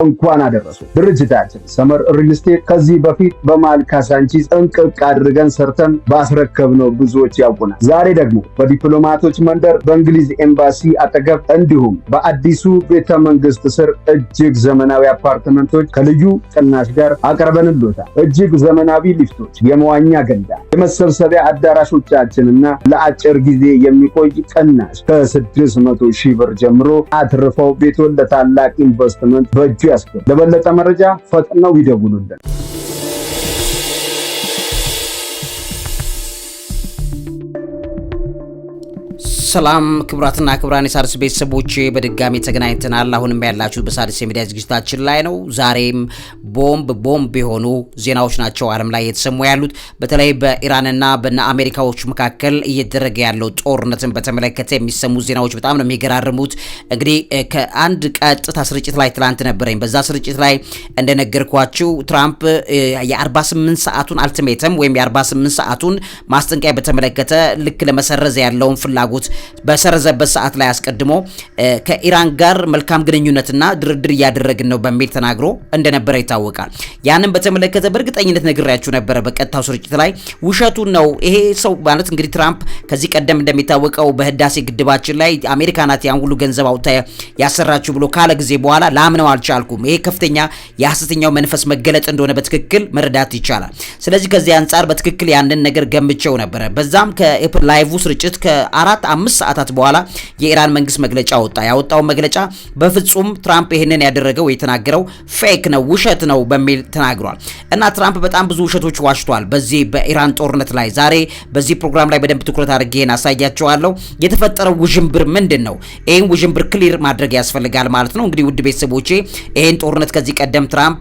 እንኳን አደረሱ። ድርጅታችን ሰመር ሪል ስቴት ከዚህ በፊት በመሃል ካሳንቺስ ጥንቅቅ አድርገን ሰርተን ባስረከብነው ብዙዎች ያውቁናል። ዛሬ ደግሞ በዲፕሎማቶች መንደር በእንግሊዝ ኤምባሲ አጠገብ እንዲሁም በአዲሱ ቤተ መንግስት ስር እጅግ ዘመናዊ አፓርትመንቶች ከልዩ ቅናሽ ጋር አቅርበንልዎታል። እጅግ ዘመናዊ ሊፍቶች፣ የመዋኛ ገንዳ፣ የመሰብሰቢያ አዳራሾቻችንና ለአጭር ጊዜ የሚቆይ ቅናሽ ከ600 ሺህ ብር ጀምሮ አትርፈው ቤቶን ለታላቅ ኢንቨስትመንት በእጁ ያስገቡ። ለበለጠ መረጃ ፈጥነው ይደውሉልን። ሰላም ክቡራትና ክቡራን የሣድስ ቤተሰቦች በድጋሚ ተገናኝተናል። አሁንም ያላችሁ በሣድስ የሚዲያ ዝግጅታችን ላይ ነው። ዛሬም ቦምብ የሆኑ ዜናዎች ናቸው ዓለም ላይ የተሰሙ ያሉት። በተለይ በኢራንና በአሜሪካዎች መካከል እየተደረገ ያለው ጦርነትን በተመለከተ የሚሰሙ ዜናዎች በጣም ነው የሚገራርሙት። እንግዲህ ከአንድ ቀጥታ ስርጭት ላይ ትላንት ነበረኝ። በዛ ስርጭት ላይ እንደነገርኳችሁ ትራምፕ የ48 ሰዓቱን አልቲሜተም ወይም የ48 ሰዓቱን ማስጠንቀቂያ በተመለከተ ልክ ለመሰረዝ ያለውን ፍላጎት በሰረዘበት ሰዓት ላይ አስቀድሞ ከኢራን ጋር መልካም ግንኙነትና ድርድር እያደረግን ነው በሚል ተናግሮ እንደነበረ ይታወቃል። ያንን በተመለከተ በእርግጠኝነት ነግሬያችሁ ነበረ በቀጥታው ስርጭት ላይ። ውሸቱን ነው ይሄ ሰው ማለት እንግዲህ ትራምፕ ከዚህ ቀደም እንደሚታወቀው በህዳሴ ግድባችን ላይ አሜሪካ ናት ያን ሁሉ ገንዘብ አውጥታ ያሰራችሁ ብሎ ካለ ጊዜ በኋላ ላምነው አልቻልኩም። ይሄ ከፍተኛ የሐሰተኛው መንፈስ መገለጥ እንደሆነ በትክክል መረዳት ይቻላል። ስለዚህ ከዚህ አንጻር በትክክል ያንን ነገር ገምቼው ነበረ። በዛም ከላይቭ ስርጭት ከ4-5 ሰዓታት በኋላ የኢራን መንግስት መግለጫ ወጣ። ያወጣው መግለጫ በፍጹም ትራምፕ ይሄንን ያደረገው የተናገረው ፌክ ነው ውሸት ነው በሚል ተናግሯል። እና ትራምፕ በጣም ብዙ ውሸቶች ዋሽቷል በዚህ በኢራን ጦርነት ላይ። ዛሬ በዚህ ፕሮግራም ላይ በደንብ ትኩረት አድርጌ አሳያቸዋለሁ። የተፈጠረው ውዥንብር ምንድነው? ይሄን ውዥንብር ክሊር ማድረግ ያስፈልጋል ማለት ነው። እንግዲህ ውድ ቤተሰቦቼ ይሄን ጦርነት ከዚህ ቀደም ትራምፕ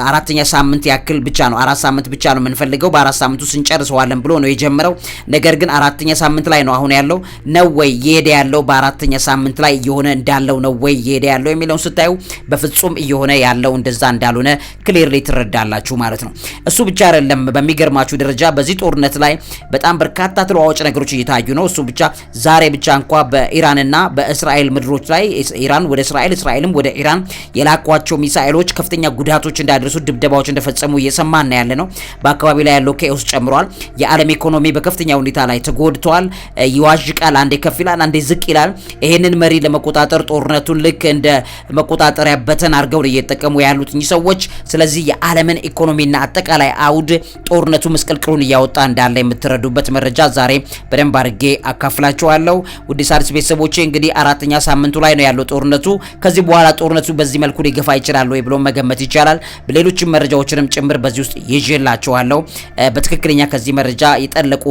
አራተኛ ሳምንት ያክል ብቻ ነው 4 ሳምንት ብቻ ነው የምንፈልገው በ4 ሳምንቱ ስንጨርሰዋለን ብሎ ነው የጀመረው። ነገር ግን አራተኛ ሳምንት ላይ ነው አሁን ያለው ነው ወይ እየሄደ ያለው በአራተኛ ሳምንት ላይ እየሆነ እንዳለው ነው ወይ እየሄደ ያለው የሚለውን ስታዩ በፍጹም እየሆነ ያለው እንደዛ እንዳልሆነ ክሊርሊ ትረዳላችሁ ማለት ነው። እሱ ብቻ አይደለም። በሚገርማችሁ ደረጃ በዚህ ጦርነት ላይ በጣም በርካታ ተለዋዋጭ ነገሮች እየታዩ ነው። እሱ ብቻ ዛሬ ብቻ እንኳ በኢራንና በእስራኤል ምድሮች ላይ ኢራን ወደ እስራኤል እስራኤልም ወደ ኢራን የላኳቸው ሚሳኤሎች ከፍተኛ ጉዳቶች እንዳደረሱ ድብደባዎች እንደፈጸሙ እየሰማን ያለ ነው። በአካባቢ ላይ ያለው ኬኦስ ጨምሯል። የዓለም ኢኮኖሚ በከፍተኛ ሁኔታ ላይ ተጎድቷል። ይዋዥቃል፣ አንዴ ከፍ ይላል፣ አንዴ ዝቅ ይላል። ይሄንን መሪ ለመቆጣጠር ጦርነቱን ልክ እንደ መቆጣጠሪያ በተን አድርገው እየተጠቀሙ ያሉት እኚህ ሰዎች። ስለዚህ የዓለምን ኢኮኖሚና አጠቃላይ አውድ ጦርነቱ መስቀልቅሉን እያወጣ እንዳለ የምትረዱበት መረጃ ዛሬ በደንብ አድርጌ አካፍላችኋለሁ። ውድ ሣድስ ቤተሰቦቼ እንግዲህ አራተኛ ሳምንቱ ላይ ነው ያለው ጦርነቱ። ከዚህ በኋላ ጦርነቱ በዚህ መልኩ ሊገፋ ይችላል ወይ ብሎ መገመት ይቻላል። በሌሎችም መረጃዎችንም ጭምር በዚህ ውስጥ ይዤላችኋለሁ። በትክክለኛ ከዚህ መረጃ የጠለቁ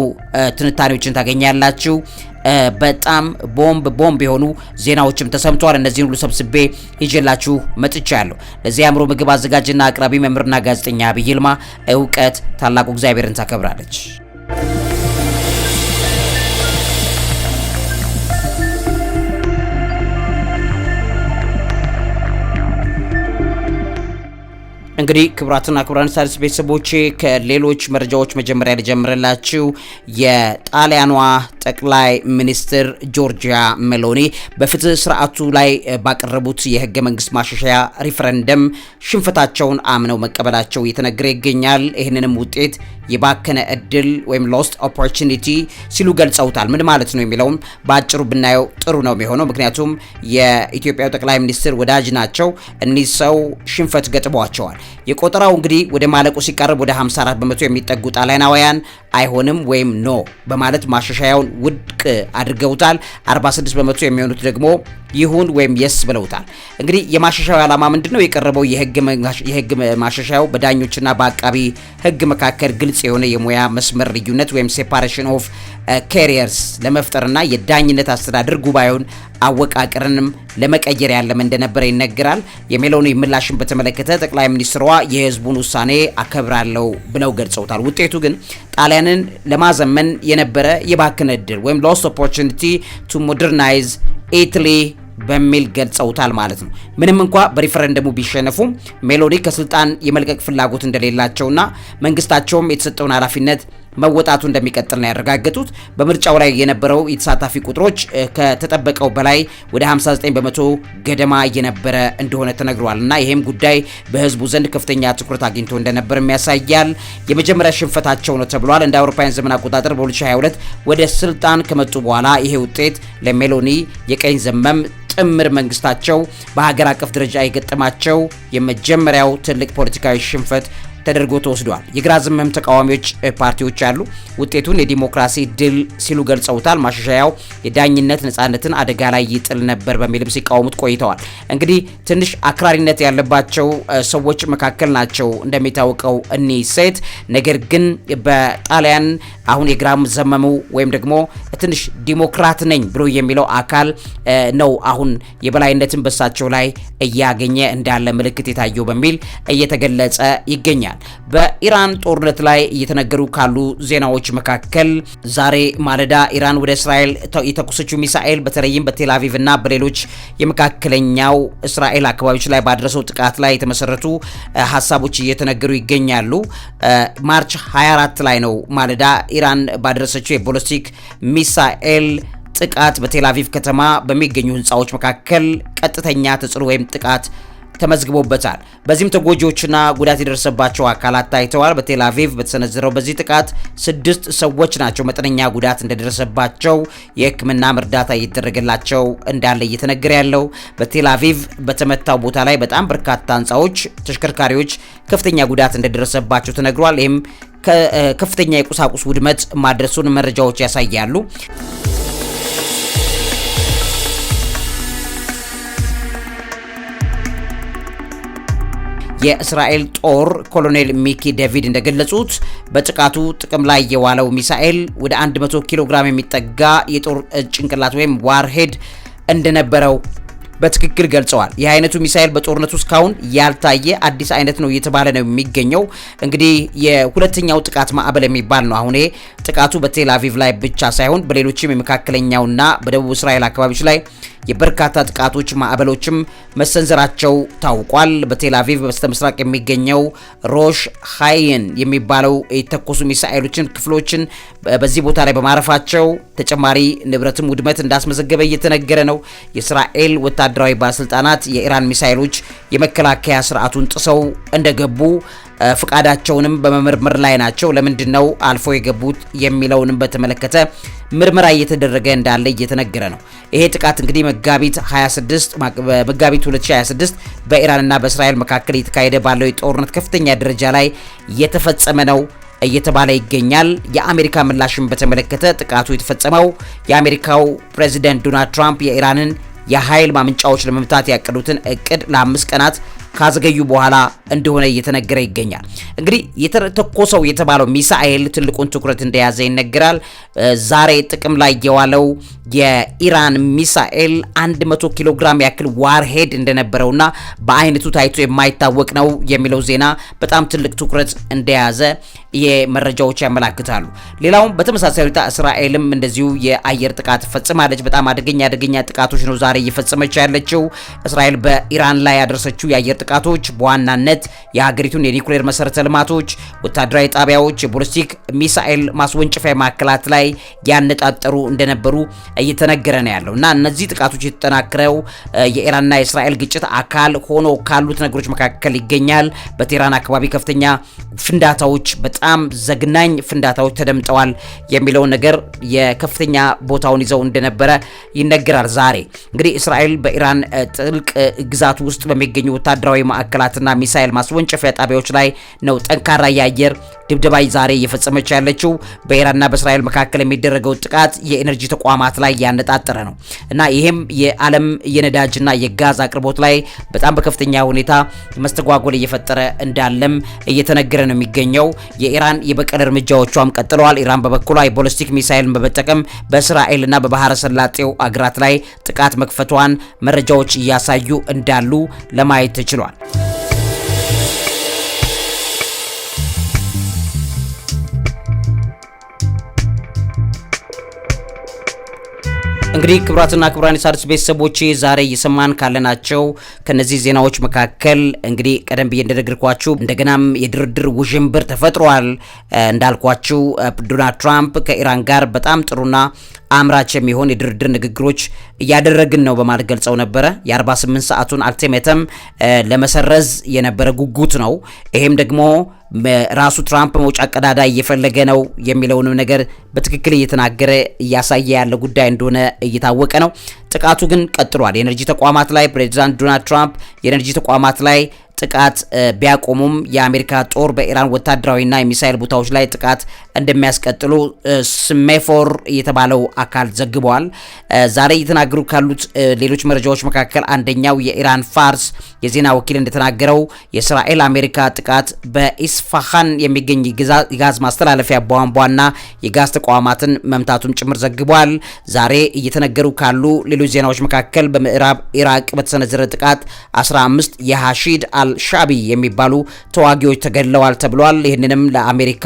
ትንታኔዎችን ታገኛላችሁ። በጣም ቦምብ የሆኑ ዜናዎችም ተሰምተዋል። እነዚህን ሁሉ ሰብስቤ ይዤላችሁ መጥቻለሁ። ለዚህ አእምሮ ምግብ አዘጋጅና አቅራቢ መምህርና ጋዜጠኛ ዐቢይ ይልማ። እውቀት ታላቁ እግዚአብሔርን ታከብራለች። እንግዲህ ክቡራትና ክቡራን ሣድስ ቤተሰቦቼ ከሌሎች መረጃዎች መጀመሪያ ልጀምርላችሁ። የጣሊያኗ ጠቅላይ ሚኒስትር ጆርጂያ ሜሎኒ በፍትህ ስርዓቱ ላይ ባቀረቡት የህገ መንግስት ማሻሻያ ሪፈረንደም ሽንፈታቸውን አምነው መቀበላቸው እየተነገረ ይገኛል። ይህንንም ውጤት የባከነ እድል ወይም ሎስት ኦፖርቹኒቲ ሲሉ ገልጸውታል። ምን ማለት ነው የሚለውም በአጭሩ ብናየው ጥሩ ነው የሚሆነው። ምክንያቱም የኢትዮጵያው ጠቅላይ ሚኒስትር ወዳጅ ናቸው። እኒህ ሰው ሽንፈት ገጥሟቸዋል። የቆጠራው እንግዲህ ወደ ማለቁ ሲቃረብ ወደ 54 በመቶ የሚጠጉ ጣሊያናውያን አይሆንም ወይም ኖ በማለት ማሻሻያውን ውድቅ አድርገውታል። 46 በመቶ የሚሆኑት ደግሞ ይሁን ወይም የስ ብለውታል። እንግዲህ የማሻሻያው ዓላማ ምንድነው? የቀረበው የህግ ማሻሻያው በዳኞችና በአቃቢ ህግ መካከል ግልጽ የሆነ የሙያ መስመር ልዩነት ወይም ሴፓሬሽን ኦፍ ካሪየርስ ለመፍጠርና የዳኝነት አስተዳደር ጉባኤውን አወቃቀርንም ለመቀየር ያለም እንደነበረ ይነገራል። የሜሎኒ ምላሽን በተመለከተ ጠቅላይ ሚኒስትሯ የህዝቡን ውሳኔ አከብራለሁ ብለው ገልጸውታል። ውጤቱ ግን ጣሊያንን ለማዘመን የነበረ የባከነ እድል ወይም ሎስት ኦፖርቹኒቲ ቱ ሞደርናይዝ ኢታሊ በሚል ገልጸውታል ማለት ነው። ምንም እንኳ በሪፈረንደሙ ቢሸነፉም ሜሎኒ ከስልጣን የመልቀቅ ፍላጎት እንደሌላቸውና መንግስታቸውም የተሰጠውን ኃላፊነት መወጣቱ እንደሚቀጥል ነው ያረጋገጡት። በምርጫው ላይ የነበረው የተሳታፊ ቁጥሮች ከተጠበቀው በላይ ወደ 59 በመቶ ገደማ የነበረ እንደሆነ ተነግሯል እና ይሄም ጉዳይ በህዝቡ ዘንድ ከፍተኛ ትኩረት አግኝቶ እንደነበር ያሳያል። የመጀመሪያ ሽንፈታቸው ነው ተብሏል። እንደ አውሮፓውያን ዘመን አቆጣጠር በ2022 ወደ ስልጣን ከመጡ በኋላ ይሄ ውጤት ለሜሎኒ የቀኝ ዘመም ጥምር መንግስታቸው በሀገር አቀፍ ደረጃ የገጠማቸው የመጀመሪያው ትልቅ ፖለቲካዊ ሽንፈት ተደርጎ ተወስዷል። የግራ ዘመም ተቃዋሚዎች ፓርቲዎች አሉ ውጤቱን የዲሞክራሲ ድል ሲሉ ገልጸውታል። ማሻሻያው የዳኝነት ነጻነትን አደጋ ላይ ይጥል ነበር በሚልም ሲቃወሙት ቆይተዋል። እንግዲህ ትንሽ አክራሪነት ያለባቸው ሰዎች መካከል ናቸው እንደሚታወቀው እኒህ ሴት። ነገር ግን በጣሊያን አሁን የግራ ዘመሙ ወይም ደግሞ ትንሽ ዲሞክራት ነኝ ብሎ የሚለው አካል ነው አሁን የበላይነትን በሳቸው ላይ እያገኘ እንዳለ ምልክት የታየው በሚል እየተገለጸ ይገኛል። በኢራን ጦርነት ላይ እየተነገሩ ካሉ ዜናዎች መካከል ዛሬ ማለዳ ኢራን ወደ እስራኤል የተኮሰችው ሚሳኤል በተለይም በቴል አቪቭ እና በሌሎች የመካከለኛው እስራኤል አካባቢዎች ላይ ባደረሰው ጥቃት ላይ የተመሰረቱ ሀሳቦች እየተነገሩ ይገኛሉ። ማርች 24 ላይ ነው ማለዳ ኢራን ባደረሰችው የቦሊስቲክ ሚሳኤል ጥቃት በቴል አቪቭ ከተማ በሚገኙ ህንፃዎች መካከል ቀጥተኛ ተጽዕኖ ወይም ጥቃት ተመዝግቦበታል። በዚህም ተጎጂዎችና ጉዳት የደረሰባቸው አካላት ታይተዋል። በቴል አቪቭ በተሰነዘረው በዚህ ጥቃት 6 ሰዎች ናቸው መጠነኛ ጉዳት እንደደረሰባቸው የሕክምና እርዳታ እየተደረገላቸው እንዳለ እየተነገረ ያለው። በቴል አቪቭ በተመታው ቦታ ላይ በጣም በርካታ ህንፃዎች፣ ተሽከርካሪዎች ከፍተኛ ጉዳት እንደደረሰባቸው ተነግሯል። ይህም ከፍተኛ የቁሳቁስ ውድመት ማድረሱን መረጃዎች ያሳያሉ። የእስራኤል ጦር ኮሎኔል ሚኪ ዴቪድ እንደገለጹት በጥቃቱ ጥቅም ላይ የዋለው ሚሳኤል ወደ 100 ኪሎ ግራም የሚጠጋ የጦር ጭንቅላት ወይም ዋርሄድ እንደነበረው በትክክል ገልጸዋል። ይህ አይነቱ ሚሳኤል በጦርነቱ እስካሁን ያልታየ አዲስ አይነት ነው እየተባለ ነው የሚገኘው። እንግዲህ የሁለተኛው ጥቃት ማዕበል የሚባል ነው። አሁን ጥቃቱ በቴል አቪቭ ላይ ብቻ ሳይሆን በሌሎችም የመካከለኛውና በደቡብ እስራኤል አካባቢዎች ላይ የበርካታ ጥቃቶች ማዕበሎችም መሰንዘራቸው ታውቋል። በቴል አቪቭ በስተምስራቅ የሚገኘው ሮሽ ሃይን የሚባለው የተኮሱ ሚሳኤሎችን ክፍሎችን በዚህ ቦታ ላይ በማረፋቸው ተጨማሪ ንብረትም ውድመት እንዳስመዘገበ እየተነገረ ነው። የእስራኤል ወታደራዊ ባለስልጣናት የኢራን ሚሳኤሎች የመከላከያ ስርዓቱን ጥሰው እንደገቡ ፍቃዳቸውንም በመመርመር ላይ ናቸው። ለምንድነው አልፎ የገቡት የሚለውንም በተመለከተ ምርመራ እየተደረገ እንዳለ እየተነገረ ነው። ይሄ ጥቃት እንግዲህ መጋቢት 2026 በኢራንና በእስራኤል መካከል እየተካሄደ ባለው የጦርነት ከፍተኛ ደረጃ ላይ የተፈጸመ ነው እየተባለ ይገኛል። የአሜሪካ ምላሽን በተመለከተ ጥቃቱ የተፈጸመው የአሜሪካው ፕሬዚዳንት ዶናልድ ትራምፕ የኢራንን የኃይል ማመንጫዎች ለመምታት ያቀዱትን እቅድ ለ5 ቀናት ካዘገዩ በኋላ እንደሆነ እየተነገረ ይገኛል። እንግዲህ የተተኮሰው የተባለው ሚሳኤል ትልቁን ትኩረት እንደያዘ ይነገራል። ዛሬ ጥቅም ላይ የዋለው የኢራን ሚሳኤል 100 ኪሎ ግራም ያክል ዋርሄድ እንደነበረውና በአይነቱ ታይቶ የማይታወቅ ነው የሚለው ዜና በጣም ትልቅ ትኩረት እንደያዘ የመረጃዎች ያመላክታሉ። ሌላውም በተመሳሳይ ሁኔታ እስራኤልም እንደዚሁ የአየር ጥቃት ፈጽማለች። በጣም አደገኛ ጥቃቶች ነው ዛሬ እየፈጸመች ያለችው። እስራኤል በኢራን ላይ ያደረሰችው የአየር ጥቃቶች በዋናነት የሀገሪቱን የኒውክሌር መሰረተ ልማቶች፣ ወታደራዊ ጣቢያዎች፣ የቦሊስቲክ ሚሳኤል ማስወንጨፊያ ማዕከላት ላይ ያነጣጠሩ እንደነበሩ እየተነገረ ነው ያለው እና እነዚህ ጥቃቶች የተጠናከረው የኢራንና የእስራኤል ግጭት አካል ሆኖ ካሉት ነገሮች መካከል ይገኛል። በቴህራን አካባቢ ከፍተኛ ፍንዳታዎች፣ በጣም ዘግናኝ ፍንዳታዎች ተደምጠዋል የሚለው ነገር የከፍተኛ ቦታውን ይዘው እንደነበረ ይነገራል። ዛሬ እንግዲህ እስራኤል በኢራን ጥልቅ ግዛት ውስጥ በሚገኙ ወታደራዊ ማዕከላትና ሚሳኤል ማስወንጨፊያ ጣቢያዎች ላይ ነው ጠንካራ የአየር ድብደባ ዛሬ እየፈጸመች ያለችው። በኢራንና በእስራኤል መካከል የሚደረገው ጥቃት የኤነርጂ ተቋማት ላይ ያነጣጠረ ነው እና ይሄም የዓለም የነዳጅና የጋዝ አቅርቦት ላይ በጣም በከፍተኛ ሁኔታ መስተጓጎል እየፈጠረ እንዳለም እየተነገረ ነው የሚገኘው። የኢራን የበቀል እርምጃዎቿም ቀጥለዋል። ኢራን በበኩሏ የቦሊስቲክ ሚሳኤልን በመጠቀም በእስራኤልና በባህረ ሰላጤው አገራት ላይ ጥቃት መክፈቷን መረጃዎች እያሳዩ እንዳሉ ለማየት ተችሏል። እንግዲህ ክቡራትና ክቡራን የሣድስ ቤተሰቦቼ ዛሬ እየሰማን ካለናቸው ከነዚህ ዜናዎች መካከል እንግዲህ ቀደም ብዬ እንደነገርኳችሁ እንደገናም የድርድር ውዥንብር ተፈጥሯል። እንዳልኳችሁ ዶናልድ ትራምፕ ከኢራን ጋር በጣም ጥሩና አምራች የሚሆን የድርድር ንግግሮች እያደረግን ነው በማለት ገልጸው ነበረ። የ48 ሰዓቱን አልቲሜተም ለመሰረዝ የነበረ ጉጉት ነው። ይሄም ደግሞ ራሱ ትራምፕ መውጫ ቀዳዳ እየፈለገ ነው የሚለውንም ነገር በትክክል እየተናገረ እያሳየ ያለ ጉዳይ እንደሆነ እየታወቀ ነው። ጥቃቱ ግን ቀጥሏል። የኤነርጂ ተቋማት ላይ ፕሬዚዳንት ዶናልድ ትራምፕ የኤነርጂ ተቋማት ላይ ጥቃት ቢያቆሙም የአሜሪካ ጦር በኢራን ወታደራዊና የሚሳኤል ቦታዎች ላይ ጥቃት እንደሚያስቀጥሉ ስሜፎር የተባለው አካል ዘግቧል። ዛሬ እየተናገሩ ካሉት ሌሎች መረጃዎች መካከል አንደኛው የኢራን ፋርስ የዜና ወኪል እንደተናገረው የእስራኤል አሜሪካ ጥቃት በኢስፋሃን የሚገኝ የጋዝ ማስተላለፊያ ቧንቧና የጋዝ ተቋማትን መምታቱን ጭምር ዘግቧል። ዛሬ እየተነገሩ ካሉ ሌሎች ዜናዎች መካከል በምዕራብ ኢራቅ በተሰነዘረ ጥቃት 15 የሐሺድ አልሻቢ የሚባሉ ተዋጊዎች ተገድለዋል ተብሏል። ይህንንም ለአሜሪካ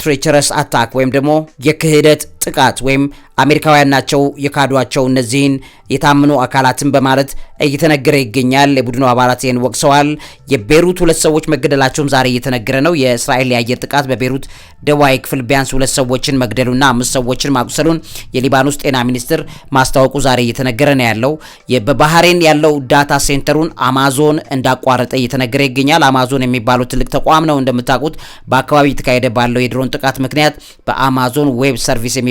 ትሬቸረስ አታክ ወይም ደግሞ የክህደት ጥቃት ወይም አሜሪካውያን ናቸው የካዷቸው እነዚህን የታመኑ አካላትን በማለት እየተነገረ ይገኛል። የቡድኑ አባላት ይህን ወቅሰዋል። የቤሩት 2 ሰዎች መገደላቸውም ዛሬ እየተነገረ ነው። የእስራኤል የአየር ጥቃት በቤሩት ደቡባዊ ክፍል ቢያንስ 2 ሰዎችን መግደሉና 5 ሰዎችን ማቁሰሉን የሊባኖስ ጤና ሚኒስትር ማስታወቁ ዛሬ እየተነገረ ነው ያለው። በባህሬን ያለው ዳታ ሴንተሩን አማዞን እንዳቋረጠ እየተነገረ ይገኛል። አማዞን የሚባለው ትልቅ ተቋም ነው። እንደምታውቁት በአካባቢ የተካሄደ ባለው የድሮን ጥቃት ምክንያት በአማዞን ዌብ ሰርቪስ የሚባለው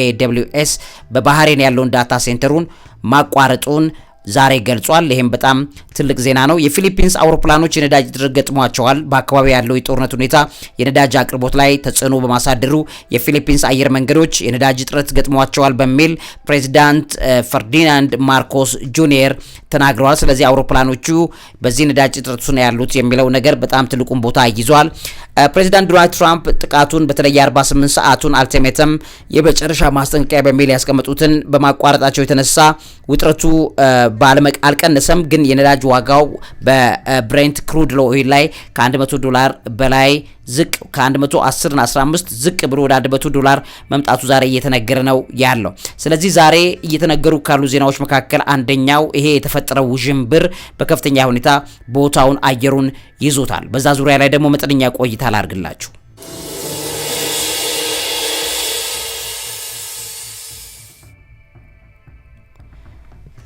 AWS በባህሬን ያለውን ዳታ ሴንተሩን ማቋረጡን ዛሬ ገልጿል። ይሄም በጣም ትልቅ ዜና ነው። የፊሊፒንስ አውሮፕላኖች የነዳጅ እጥረት ገጥሟቸዋል። በአካባቢው ያለው የጦርነት ሁኔታ የነዳጅ አቅርቦት ላይ ተጽዕኖ በማሳደሩ የፊሊፒንስ አየር መንገዶች የነዳጅ እጥረት ገጥሟቸዋል በሚል ፕሬዚዳንት ፈርዲናንድ ማርኮስ ጁኒየር ተናግረዋል። ስለዚህ አውሮፕላኖቹ በዚህ ነዳጅ እጥረት ውስጥ ነው ያሉት የሚለው ነገር በጣም ትልቁን ቦታ ይዟል። ፕሬዚዳንት ዶናልድ ትራምፕ ጥቃቱን በተለይ 48 ሰዓቱን አልቲሜተም የመጨረሻ ማስጠንቀቂያ በሚል ያስቀመጡትን በማቋረጣቸው የተነሳ ውጥረቱ አልቀነሰም። ግን የነዳጅ ዋጋው በብሬንት ክሩድ ኦይል ላይ $100 በላይ ዝቅ ከ110 እና 15 ዝቅ ብሎ ወደ $100 መምጣቱ ዛሬ እየተነገረ ነው ያለው። ስለዚህ ዛሬ እየተነገሩ ካሉ ዜናዎች መካከል አንደኛው ይሄ የተፈጠረው ውዥንብር በከፍተኛ ሁኔታ ቦታውን አየሩን ይዞታል። በዛ ዙሪያ ላይ ደግሞ መጠነኛ ቆይታ ላድርግላችሁ።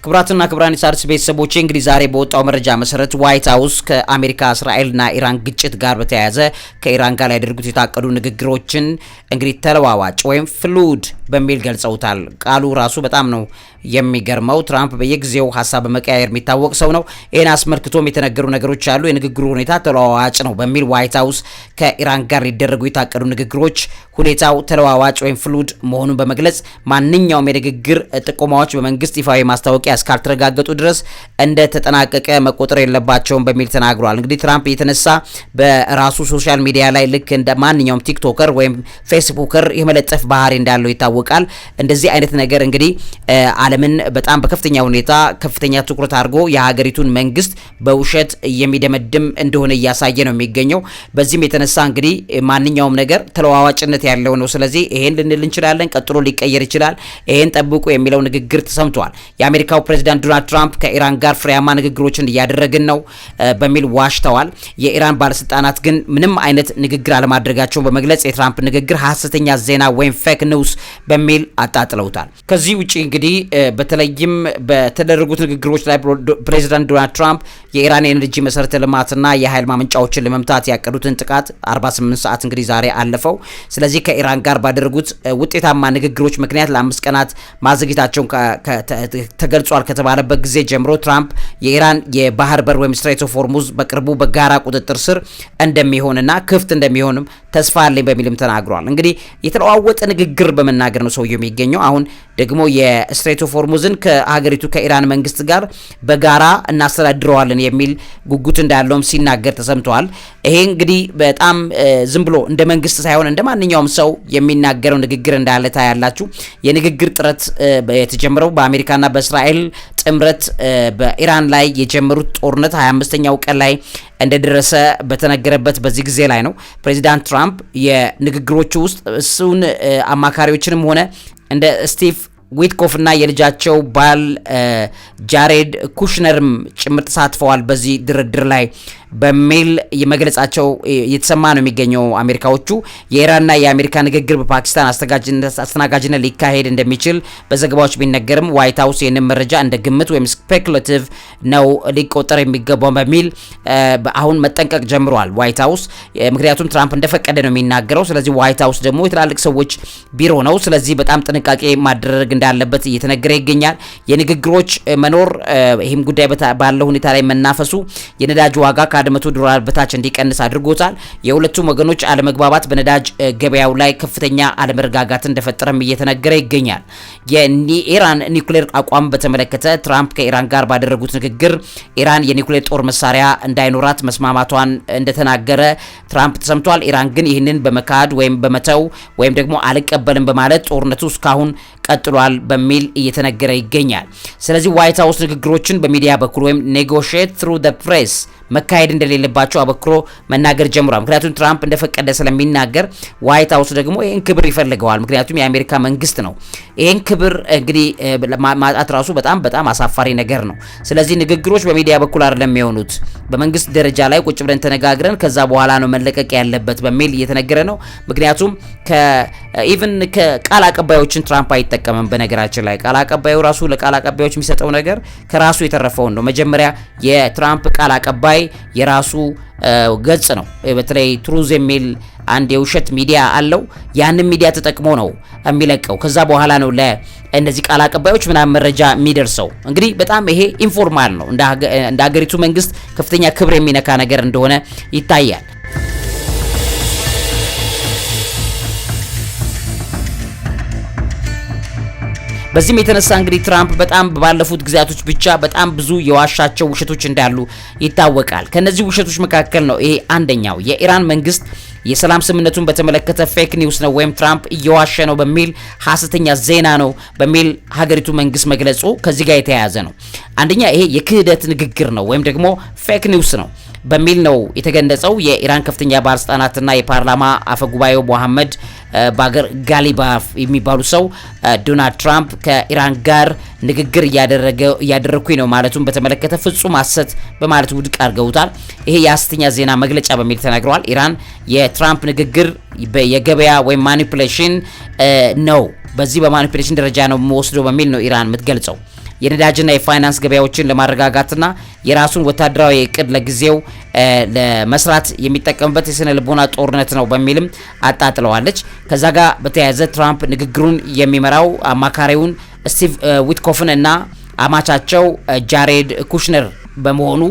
ክቡራትና ክቡራን የሣድስ ቤተሰቦቼ እንግዲህ ዛሬ በወጣው መረጃ መሰረት ዋይት ሃውስ ከአሜሪካ እስራኤልና ኢራን ግጭት ጋር በተያያዘ ከኢራን ጋር ያደርጉት የታቀዱ ንግግሮችን እንግዲህ ተለዋዋጭ ወይም ፍሉድ በሚል ገልጸውታል። ቃሉ ራሱ በጣም ነው የሚገርመው። ትራምፕ በየጊዜው ሀሳብ በመቀያየር የሚታወቅ ሰው ነው። ይህን አስመልክቶም የተነገሩ ነገሮች አሉ። የንግግሩ ሁኔታ ተለዋዋጭ ነው በሚል ዋይት ሃውስ ከኢራን ጋር ሊደረጉ የታቀዱ ንግግሮች ሁኔታው ተለዋዋጭ ወይም ፍሉድ መሆኑን በመግለጽ ማንኛውም የንግግር ጥቆማዎች በመንግስት ይፋዊ ማስታወቂያ እስካልተረጋገጡ ድረስ እንደ ተጠናቀቀ መቆጠር የለባቸውም በሚል ተናግሯል። እንግዲህ ትራምፕ የተነሳ በራሱ ሶሻል ሚዲያ ላይ ልክ እንደ ማንኛውም ቲክቶከር ወይም ፌስቡከር የመለጠፍ ባህሪ እንዳለው ይታወቃል። እንደዚህ አይነት ነገር እንግዲህ ዓለምን በጣም በከፍተኛ ሁኔታ ከፍተኛ ትኩረት አድርጎ የሀገሪቱን መንግስት በውሸት የሚደመድም እንደሆነ እያሳየ ነው የሚገኘው። በዚህም የተነሳ እንግዲህ ማንኛውም ነገር ተለዋዋጭነት ያለው ነው። ስለዚህ ይሄን ልንል እንችላለን፣ ቀጥሎ ሊቀየር ይችላል፣ ይሄን ጠብቁ የሚለው ንግግር ተሰምቷል። የአሜሪካው ፕሬዚዳንት ዶናልድ ትራምፕ ከኢራን ጋር ፍሬያማ ንግግሮችን እያደረግን ነው በሚል ዋሽተዋል። የኢራን ባለስልጣናት ግን ምንም አይነት ንግግር አለማድረጋቸውን በመግለጽ የትራምፕ ንግግር ሐሰተኛ ዜና ወይም ፌክ ኒውስ በሚል አጣጥለውታል። ከዚህ ውጪ እንግዲህ በተለይም በተደረጉት ንግግሮች ላይ ፕሬዚዳንት ዶናልድ ትራምፕ የኢራን የኤነርጂ መሰረተ ልማትና የኃይል ማመንጫዎችን ለመምታት ያቀዱትን ጥቃት 48 ሰዓት እንግዲህ ዛሬ አለፈው። ስለዚህ ከኢራን ጋር ባደረጉት ውጤታማ ንግግሮች ምክንያት ለ5 ቀናት ማዘግየታቸውን ተገልጿል ከተባለበት ጊዜ ጀምሮ ትራምፕ የኢራን የባህር በር ወይም ስትሬት ኦፍ ሆርሙዝ በቅርቡ በጋራ ቁጥጥር ስር እንደሚሆንና ክፍት እንደሚሆንም ተስፋ አለኝ በሚልም ተናግሯል። እንግዲህ የተለዋወጠ ንግግር በመናገር ነው ሰውየው የሚገኘው። አሁን ደግሞ የስትሬት ኦፍ ሆርሙዝን ከሀገሪቱ ከኢራን መንግስት ጋር በጋራ እናስተዳድረዋለን የሚል ጉጉት እንዳለውም ሲናገር ተሰምተዋል። ይሄ እንግዲህ በጣም ዝም ብሎ እንደ መንግስት ሳይሆን እንደ ማንኛውም ሰው የሚናገረው ንግግር እንዳለ ታያላችሁ። የንግግር ጥረት የተጀመረው በአሜሪካና በእስራኤል ጥምረት በኢራን ላይ የጀመሩት ጦርነት 25ኛው ቀን ላይ እንደደረሰ በተነገረበት በዚህ ጊዜ ላይ ነው። ፕሬዚዳንት ትራምፕ የንግግሮቹ ውስጥ እሱን አማካሪዎችንም ሆነ እንደ ስቲቭ ዊትኮፍ እና የልጃቸው ባል ጃሬድ ኩሽነርም ጭምር ተሳትፈዋል በዚህ ድርድር ላይ በሚል የመግለጻቸው እየተሰማ ነው የሚገኘው። አሜሪካዎቹ የኢራንና የአሜሪካ ንግግር በፓኪስታን አስተናጋጅነት ሊካሄድ እንደሚችል በዘገባዎች ቢነገርም ዋይት ሀውስ ይህንን መረጃ እንደ ግምት ወይም ስፔኩሌቲቭ ነው ሊቆጠር የሚገባው በሚል አሁን መጠንቀቅ ጀምሯል ዋይት ሀውስ። ምክንያቱም ትራምፕ እንደፈቀደ ነው የሚናገረው። ስለዚህ ዋይት ሀውስ ደግሞ የትላልቅ ሰዎች ቢሮ ነው። ስለዚህ በጣም ጥንቃቄ ማድረግ እንዳለበት እየተነገረ ይገኛል። የንግግሮች መኖር ይህም ጉዳይ ባለው ሁኔታ ላይ መናፈሱ የነዳጅ ዋጋ $100 በታች እንዲቀንስ አድርጎታል። የሁለቱም ወገኖች አለመግባባት በነዳጅ ገበያው ላይ ከፍተኛ አለመረጋጋት እንደፈጠረም እየተነገረ ይገኛል። የኢራን ኒውክሌር አቋም በተመለከተ ትራምፕ ከኢራን ጋር ባደረጉት ንግግር ኢራን የኒውክሌር ጦር መሳሪያ እንዳይኖራት መስማማቷን እንደተናገረ ትራምፕ ተሰምቷል። ኢራን ግን ይህንን በመካድ ወይም በመተው ወይም ደግሞ አልቀበልም በማለት ጦርነቱ እስካሁን ቀጥሏል በሚል እየተነገረ ይገኛል። ስለዚህ ዋይት ሀውስ ንግግሮችን በሚዲያ በኩል ወይም ኔጎሽየት ትሩ ዘ ፕሬስ መካሄድ እንደሌለባቸው አበክሮ መናገር ጀምሯል። ምክንያቱም ትራምፕ እንደፈቀደ ስለሚናገር ዋይት ሀውስ ደግሞ ይህን ክብር ይፈልገዋል። ምክንያቱም የአሜሪካ መንግስት ነው። ይህን ክብር እንግዲህ ማጣት ራሱ በጣም አሳፋሪ ነገር ነው። ስለዚህ ንግግሮች በሚዲያ በኩል አይደለም የሚሆኑት፣ በመንግስት ደረጃ ላይ ቁጭ ብለን ተነጋግረን ከዛ በኋላ ነው መለቀቅ ያለበት በሚል እየተነገረ ነው። ምክንያቱም ኢቭን ከቃል አቀባዮችን ትራምፕ አይጠቀምም። በነገራችን ላይ ቃል አቀባዩ ራሱ ለቃል አቀባዮች የሚሰጠው ነገር ከራሱ የተረፈውን ነው። መጀመሪያ የትራምፕ ቃል አቀባይ የራሱ ገጽ ነው። በተለይ ትሩዝ የሚል አንድ የውሸት ሚዲያ አለው። ያንን ሚዲያ ተጠቅሞ ነው የሚለቀው። ከዛ በኋላ ነው ለእነዚህ ቃል አቀባዮች ምናምን መረጃ የሚደርሰው። እንግዲህ በጣም ይሄ ኢንፎርማል ነው። እንደ ሀገሪቱ መንግስት ከፍተኛ ክብር የሚነካ ነገር እንደሆነ ይታያል። በዚህም የተነሳ እንግዲህ ትራምፕ በጣም ባለፉት ጊዜያቶች ብቻ በጣም ብዙ የዋሻቸው ውሸቶች እንዳሉ ይታወቃል። ከነዚህ ውሸቶች መካከል ነው ይሄ አንደኛው። የኢራን መንግስት የሰላም ስምምነቱን በተመለከተ ፌክ ኒውስ ነው ወይም ትራምፕ እየዋሸ ነው በሚል ሐሰተኛ ዜና ነው በሚል ሀገሪቱ መንግስት መግለጹ ከዚህ ጋር የተያያዘ ነው። አንደኛ ይሄ የክህደት ንግግር ነው ወይም ደግሞ ፌክ ኒውስ ነው በሚል ነው የተገለጸው። የኢራን ከፍተኛ ባለስልጣናትና የፓርላማ አፈጉባኤው መሐመድ ባገር ጋሊባፍ የሚባሉ ሰው ዶናልድ ትራምፕ ከኢራን ጋር ንግግር እያደረኩኝ ነው ማለቱን በተመለከተ ፍጹም ሐሰት በማለት ውድቅ አድርገውታል። ይሄ የሐሰተኛ ዜና መግለጫ በሚል ተናግረዋል። ኢራን የትራምፕ ንግግር የገበያ ወይም ማኒፑሌሽን ነው፣ በዚህ በማኒፑሌሽን ደረጃ ነው የምወስደው በሚል ነው ኢራን የምትገልጸው። የነዳጅና የፋይናንስ ገበያዎችን ለማረጋጋትና የራሱን ወታደራዊ እቅድ ለጊዜው ለመስራት የሚጠቀምበት የስነ ልቦና ጦርነት ነው በሚልም አጣጥለዋለች። ከዛ ጋር በተያያዘ ትራምፕ ንግግሩን የሚመራው አማካሪውን ስቲቭ ዊትኮፍን እና አማቻቸው ጃሬድ ኩሽነር በመሆኑ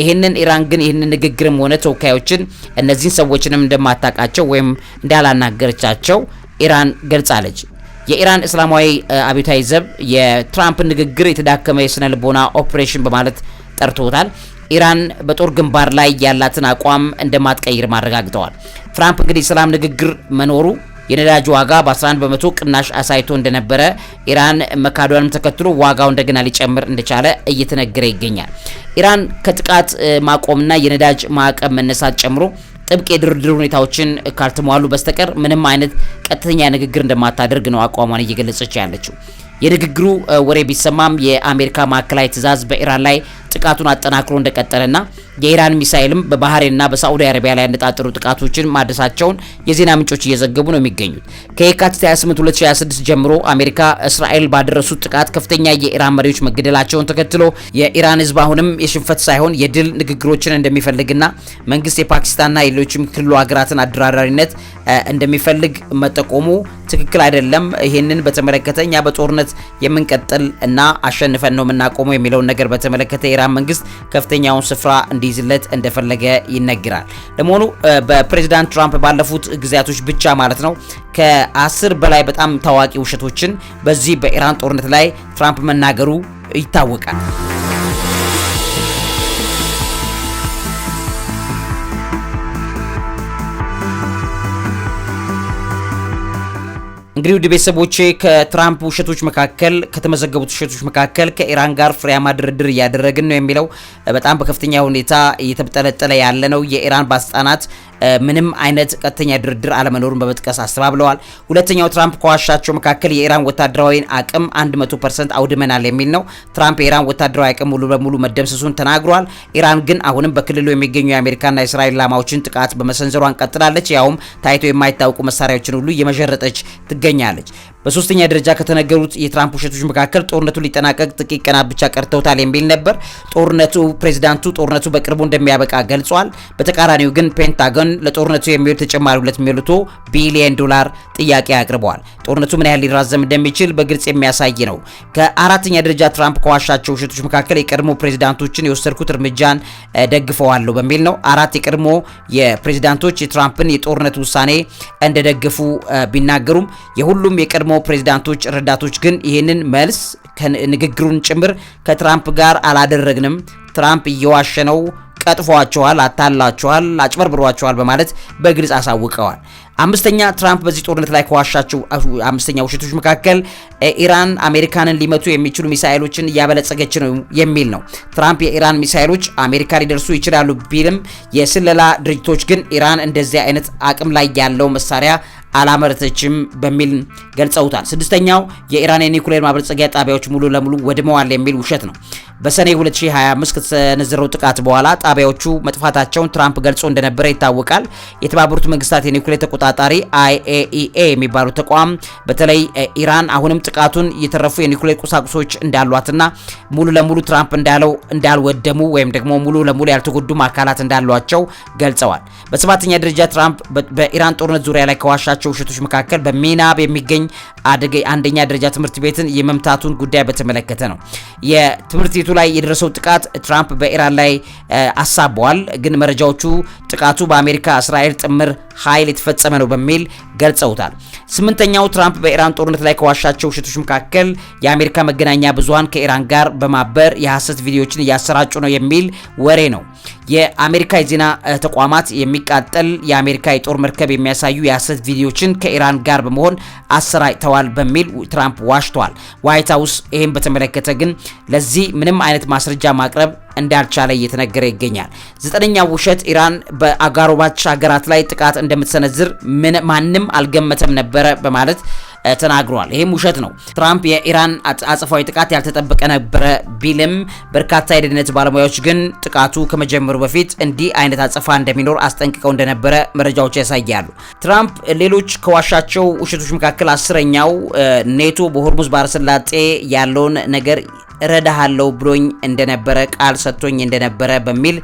ይሄንን ኢራን ግን ይሄንን ንግግርም ሆነ ተወካዮችን እነዚህን ሰዎችንም እንደማታቃቸው ወይም እንዳላናገረቻቸው ኢራን ገልጻለች። የኢራን እስላማዊ አብዮታዊ ዘብ የትራምፕ ንግግር የተዳከመ የስነ ልቦና ኦፕሬሽን በማለት ጠርቶታል። ኢራን በጦር ግንባር ላይ ያላትን አቋም እንደማትቀይር ማረጋግጠዋል። ትራምፕ እንግዲህ ሰላም ንግግር መኖሩ የነዳጅ ዋጋ በ11 በመቶ ቅናሽ አሳይቶ እንደነበረ ኢራን መካዷንም ተከትሎ ዋጋው እንደገና ሊጨምር እንደቻለ እየተነገረ ይገኛል። ኢራን ከጥቃት ማቆምና የነዳጅ ማዕቀብ መነሳት ጨምሮ ጥብቅ የድርድር ሁኔታዎችን ካልተሟሉ በስተቀር ምንም አይነት ቀጥተኛ ንግግር እንደማታደርግ ነው አቋሟን እየገለጸች ያለችው። የንግግሩ ወሬ ቢሰማም የአሜሪካ ማዕከላዊ ትዕዛዝ በኢራን ላይ ጥቃቱን አጠናክሮ እንደቀጠለና የኢራን ሚሳኤልም በባህሬንና በሳዑዲ አረቢያ ላይ ያነጣጠሩ ጥቃቶችን ማድረሳቸውን የዜና ምንጮች እየዘገቡ ነው የሚገኙት። ከየካቲት 28 2026 ጀምሮ አሜሪካ እስራኤል ባደረሱት ጥቃት ከፍተኛ የኢራን መሪዎች መገደላቸውን ተከትሎ የኢራን ሕዝብ አሁንም የሽንፈት ሳይሆን የድል ንግግሮችን እንደሚፈልግና መንግስት የፓኪስታንና የሌሎችም ክልሉ ሀገራትን አደራዳሪነት እንደሚፈልግ መጠቆሙ ትክክል አይደለም። ይሄንን በተመለከተ እኛ በጦርነት የምንቀጥል እና አሸንፈን ነው የምናቆመው የሚለውን ነገር በተመለከተ የኢራን መንግስት ከፍተኛውን ስፍራ እንዲይዝለት እንደፈለገ ይነገራል። ለመሆኑ በፕሬዝዳንት ትራምፕ ባለፉት ጊዜያቶች ብቻ ማለት ነው ከ10 በላይ በጣም ታዋቂ ውሸቶችን በዚህ በኢራን ጦርነት ላይ ትራምፕ መናገሩ ይታወቃል። እንግዲህ ውድ ቤተሰቦቼ ከትራምፕ ውሸቶች መካከል ከተመዘገቡት ውሸቶች መካከል ከኢራን ጋር ፍሬያማ ድርድር እያደረግን ነው የሚለው በጣም በከፍተኛ ሁኔታ እየተጠለጠለ ያለ ነው። የኢራን ባለስልጣናት ምንም አይነት ቀጥተኛ ድርድር አለመኖሩን በመጥቀስ አስተባብለዋል። ሁለተኛው ትራምፕ ከዋሻቸው መካከል የኢራን ወታደራዊ አቅም 100% አውድመናል የሚል ነው። ትራምፕ የኢራን ወታደራዊ አቅም ሙሉ በሙሉ መደምሰሱን ተናግሯል። ኢራን ግን አሁንም በክልሉ የሚገኙ የአሜሪካና የእስራኤል ኢላማዎችን ጥቃት በመሰንዘሯን ቀጥላለች። ያውም ታይቶ የማይታወቁ መሳሪያዎችን ሁሉ እየመሸረጠች ትገኛለች። በሶስተኛ ደረጃ ከተነገሩት የትራምፕ ውሸቶች መካከል ጦርነቱ ሊጠናቀቅ ጥቂት ቀናት ብቻ ቀርተውታል የሚል ነበር። ፕሬዚዳንቱ ጦርነቱ በቅርቡ እንደሚያበቃ ገልጿል። በተቃራኒው ግን ፔንታጎን ለጦርነቱ የሚውል ተጨማሪ 200 ቢሊዮን ዶላር ጥያቄ አቅርበዋል። ጦርነቱ ምን ያህል ሊራዘም እንደሚችል በግልጽ የሚያሳይ ነው። ከአራተኛ ደረጃ ትራምፕ ከዋሻቸው ውሸቶች መካከል የቀድሞ ፕሬዚዳንቶችን የወሰድኩት እርምጃን ደግፈዋለሁ በሚል ነው። አራት የቀድሞ የፕሬዚዳንቶች የትራምፕን የጦርነት ውሳኔ እንደደገፉ ቢናገሩም የሁሉም የቀድሞ ፕሬዚዳንቶች ረዳቶች ግን ይህንን መልስ ንግግሩን ጭምር ከትራምፕ ጋር አላደረግንም፣ ትራምፕ እየዋሸ ነው፣ ቀጥፏቸዋል፣ አታላቸዋል፣ አጭበርብሯቸዋል በማለት በግልጽ አሳውቀዋል። አምስተኛ ትራምፕ በዚህ ጦርነት ላይ ከዋሻቸው አምስተኛ ውሸቶች መካከል ኢራን አሜሪካንን ሊመቱ የሚችሉ ሚሳኤሎችን እያበለጸገች ነው የሚል ነው። ትራምፕ የኢራን ሚሳኤሎች አሜሪካ ሊደርሱ ይችላሉ ቢልም የስለላ ድርጅቶች ግን ኢራን እንደዚህ አይነት አቅም ላይ ያለው መሳሪያ አላመረተችም በሚል ገልጸውታል። ስድስተኛው የኢራን የኒውክሌር ማበልጸጊያ ጣቢያዎች ሙሉ ለሙሉ ወድመዋል የሚል ውሸት ነው። በሰኔ 2025 ከተሰነዘረው ጥቃት በኋላ ጣቢያዎቹ መጥፋታቸውን ትራምፕ ገልጾ እንደነበረ ይታወቃል። የተባበሩት መንግስታት የኒውክሌር ተቆጣጣሪ IAEA የሚባለው ተቋም በተለይ ኢራን አሁንም ጥቃቱን የተረፉ የኒውክሌር ቁሳቁሶች እንዳሏትና ሙሉ ለሙሉ ትራምፕ እንዳለው እንዳልወደሙ ወይም ደግሞ ሙሉ ለሙሉ ያልተጎዱም አካላት እንዳሏቸው ገልጸዋል። በሰባተኛ ደረጃ ትራምፕ በኢራን ጦርነት ዙሪያ ላይ ከዋሻቸው ውሸቶች መካከል በሜናብ የሚገኝ አንደኛ ደረጃ ትምህርት ቤትን የመምታቱን ጉዳይ በተመለከተ ነው። የትምህርት ቤቱ ላይ የደረሰው ጥቃት ትራምፕ በኢራን ላይ አሳበዋል፣ ግን መረጃዎቹ ጥቃቱ በአሜሪካ እስራኤል ጥምር ኃይል የተፈጸመ ነው በሚል ገልጸውታል። ስምንተኛው ትራምፕ በኢራን ጦርነት ላይ ከዋሻቸው ውሸቶች መካከል የአሜሪካ መገናኛ ብዙሃን ከኢራን ጋር በማበር የሐሰት ቪዲዮዎችን እያሰራጩ ነው የሚል ወሬ ነው። የአሜሪካ የዜና ተቋማት የሚቃጠል የአሜሪካ የጦር መርከብ የሚያሳዩ የሐሰት ቪዲዮዎችን ከኢራን ጋር በመሆን አሰራጭተዋል በሚል ትራምፕ ዋሽተዋል። ዋይት ሃውስ ይህን በተመለከተ ግን ለዚህ ምንም አይነት ማስረጃ ማቅረብ እንዳልቻለ እየተነገረ ይገኛል። ዘጠነኛው ውሸት ኢራን በአጋሮባች ሀገራት ላይ ጥቃት እንደምትሰነዝር ማንም አልገመተም ነበረ በማለት ተናግሯል። ይሄም ውሸት ነው። ትራምፕ የኢራን አጸፋዊ ጥቃት ያልተጠበቀ ነበረ ቢልም በርካታ የደህንነት ባለሙያዎች ግን ጥቃቱ ከመጀመሩ በፊት እንዲህ አይነት አጸፋ እንደሚኖር አስጠንቅቀው እንደነበረ መረጃዎች ያሳያሉ። ትራምፕ ሌሎች ከዋሻቸው ውሸቶች መካከል አስረኛው ኔቶ በሆርሙዝ ባህረ ሰላጤ ያለውን ነገር እረዳሃለሁ ብሎኝ እንደነበረ ቃል ሰጥቶኝ እንደነበረ በሚል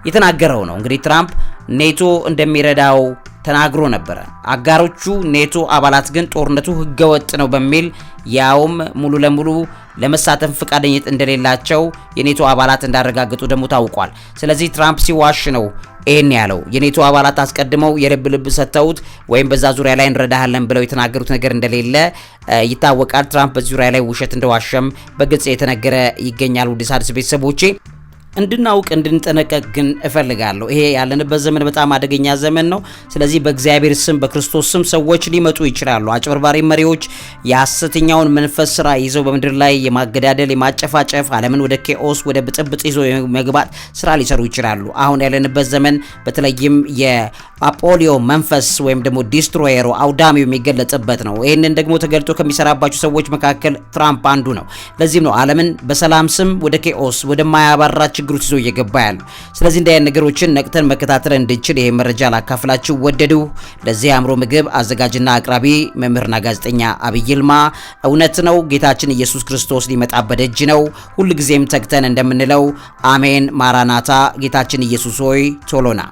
የተናገረው ነው። እንግዲህ ትራምፕ ኔቶ እንደሚረዳው ተናግሮ ነበረ። አጋሮቹ ኔቶ አባላት ግን ጦርነቱ ህገወጥ ነው በሚል ያውም ሙሉ ለሙሉ ለመሳተፍ ፈቃደኝነት እንደሌላቸው የኔቶ አባላት እንዳረጋግጡ ደግሞ ታውቋል። ስለዚህ ትራምፕ ሲዋሽ ነው ይሄን ያለው። የኔቶ አባላት አስቀድመው የልብ ልብ ሰጥተውት ወይም በዛ ዙሪያ ላይ እንረዳሃለን ብለው የተናገሩት ነገር እንደሌለ ይታወቃል። ትራምፕ በዚህ ዙሪያ ላይ ውሸት እንደዋሸም በግልጽ የተነገረ ይገኛል። ውድ ሣድስ ቤተሰቦቼ እንድናውቅ እንድንጠነቀቅ ግን እፈልጋለሁ። ይሄ ያለንበት ዘመን በጣም አደገኛ ዘመን ነው። ስለዚህ በእግዚአብሔር ስም በክርስቶስ ስም ሰዎች ሊመጡ ይችላሉ። አጭበርባሪ መሪዎች የሐሰተኛውን መንፈስ ስራ ይዘው በምድር ላይ የማገዳደል፣ የማጨፋጨፍ፣ ዓለምን ወደ ኬኦስ ወደ ብጥብጥ ይዘው የመግባት ስራ ሊሰሩ ይችላሉ። አሁን ያለንበት ዘመን በተለይም የአፖሊዮ መንፈስ ወይም ደግሞ ዲስትሮየሩ አውዳሚው የሚገለጽበት ነው። ይህንን ደግሞ ተገልጦ ከሚሰራባቸው ሰዎች መካከል ትራምፕ አንዱ ነው። ለዚህም ነው ዓለምን በሰላም ስም ወደ ኬኦስ ወደ ማያባራ ችግሮች ይዞ እየገባ ያሉ። ስለዚህ እንዲህ አይነት ነገሮችን ነቅተን መከታተል እንድንችል ይሄ መረጃ ላካፍላችሁ ወደዱ። ለዚህ አእምሮ ምግብ አዘጋጅና አቅራቢ መምህርና ጋዜጠኛ አብይ ይልማ። እውነት ነው፣ ጌታችን ኢየሱስ ክርስቶስ ሊመጣበት ደጅ ነው። ሁልጊዜም ተግተን እንደምንለው አሜን ማራናታ፣ ጌታችን ኢየሱስ ሆይ ቶሎና።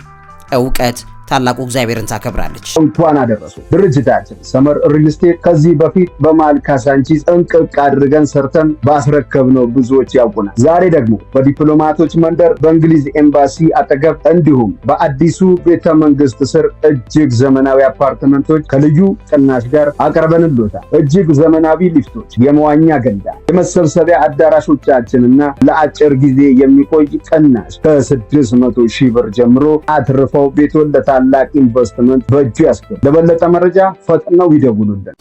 እውቀት ታላቁ እግዚአብሔርን ታከብራለች። እንኳን አደረሱ። ድርጅታችን ሰመር ሪል ስቴት ከዚህ በፊት በመሃል ካሳንቺስ ጥንቅቅ አድርገን ሰርተን ባስረከብነው ብዙዎች ያውቁናል። ዛሬ ደግሞ በዲፕሎማቶች መንደር በእንግሊዝ ኤምባሲ አጠገብ እንዲሁም በአዲሱ ቤተ መንግስት ስር እጅግ ዘመናዊ አፓርትመንቶች ከልዩ ቅናሽ ጋር አቅርበንልዎታል። እጅግ ዘመናዊ ሊፍቶች፣ የመዋኛ ገንዳ፣ የመሰብሰቢያ አዳራሾቻችንና ለአጭር ጊዜ የሚቆይ ቅናሽ ከ600 ሺህ ብር ጀምሮ አትርፈው ቤቶን ታላቅ ኢንቨስትመንት በእጁ ያስገቡ። ለበለጠ መረጃ ፈጥነው ይደውሉልን።